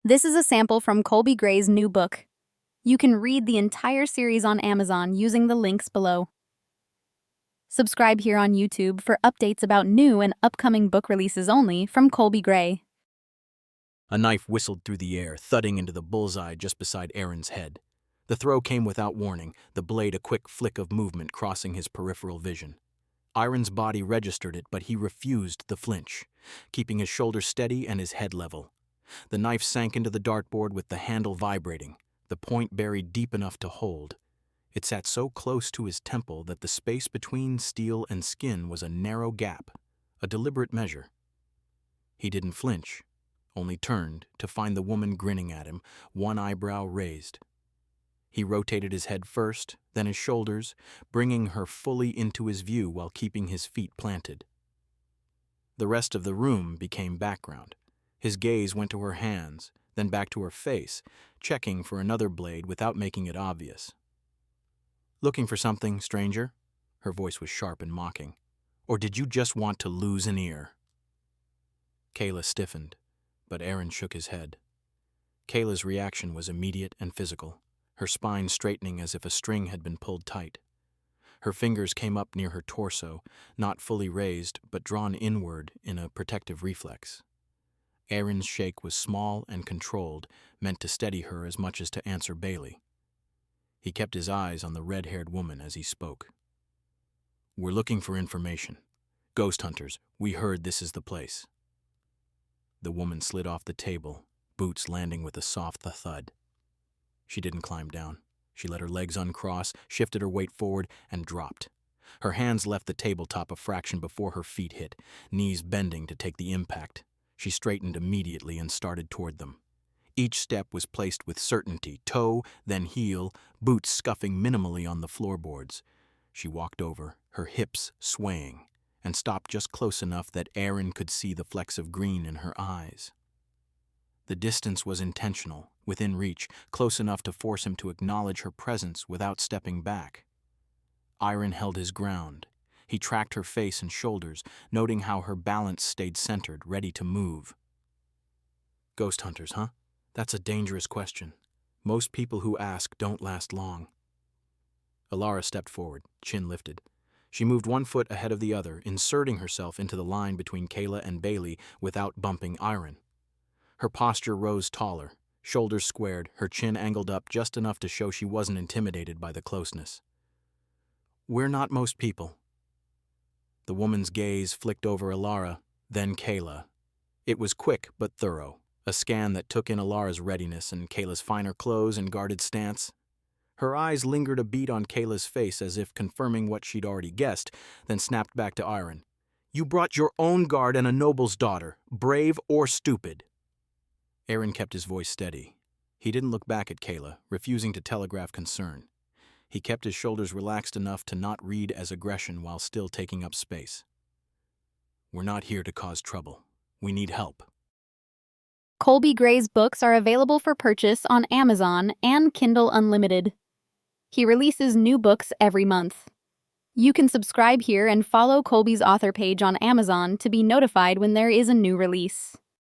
This is a sample from Colby Gray's new book. You can read the entire series on Amazon using the links below. Subscribe here on YouTube for updates about new and upcoming book releases only from Colby Gray. A knife whistled through the air, thudding into the bullseye just beside Aaron's head. The throw came without warning, the blade a quick flick of movement crossing his peripheral vision. Aaron's body registered it, but he refused the flinch, keeping his shoulders steady and his head level. The knife sank into the dartboard with the handle vibrating, the point buried deep enough to hold. It sat so close to his temple that the space between steel and skin was a narrow gap, a deliberate measure. He didn't flinch, only turned to find the woman grinning at him, one eyebrow raised. He rotated his head first, then his shoulders, bringing her fully into his view while keeping his feet planted. The rest of the room became background. His gaze went to her hands, then back to her face, checking for another blade without making it obvious. "Looking for something, stranger?" Her voice was sharp and mocking. "Or did you just want to lose an ear?" Kayla stiffened, but Aaron shook his head. Kayla's reaction was immediate and physical, her spine straightening as if a string had been pulled tight. Her fingers came up near her torso, not fully raised, but drawn inward in a protective reflex. Aaron's shake was small and controlled, meant to steady her as much as to answer Bailey. He kept his eyes on the red-haired woman as he spoke. "We're looking for information. Ghost hunters, we heard this is the place." The woman slid off the table, boots landing with a soft thud. She didn't climb down. She let her legs uncross, shifted her weight forward, and dropped. Her hands left the tabletop a fraction before her feet hit, knees bending to take the impact. She straightened immediately and started toward them. Each step was placed with certainty, toe, then heel, boots scuffing minimally on the floorboards. She walked over, her hips swaying, and stopped just close enough that Aaron could see the flecks of green in her eyes. The distance was intentional, within reach, close enough to force him to acknowledge her presence without stepping back. Aaron held his ground. He tracked her face and shoulders, noting how her balance stayed centered, ready to move. "Ghost hunters, huh? That's a dangerous question. Most people who ask don't last long." Alara stepped forward, chin lifted. She moved one foot ahead of the other, inserting herself into the line between Kayla and Bailey without bumping Aaron. Her posture rose taller, shoulders squared, her chin angled up just enough to show she wasn't intimidated by the closeness. "We're not most people." The woman's gaze flicked over Alara, then Kayla. It was quick but thorough, a scan that took in Alara's readiness and Kayla's finer clothes and guarded stance. Her eyes lingered a beat on Kayla's face as if confirming what she'd already guessed, then snapped back to Aaron. "You brought your own guard and a noble's daughter, brave or stupid." Aaron kept his voice steady. He didn't look back at Kayla, refusing to telegraph concern. He kept his shoulders relaxed enough to not read as aggression while still taking up space. "We're not here to cause trouble. We need help." Colby Gray's books are available for purchase on Amazon and Kindle Unlimited. He releases new books every month. You can subscribe here and follow Colby's author page on Amazon to be notified when there is a new release.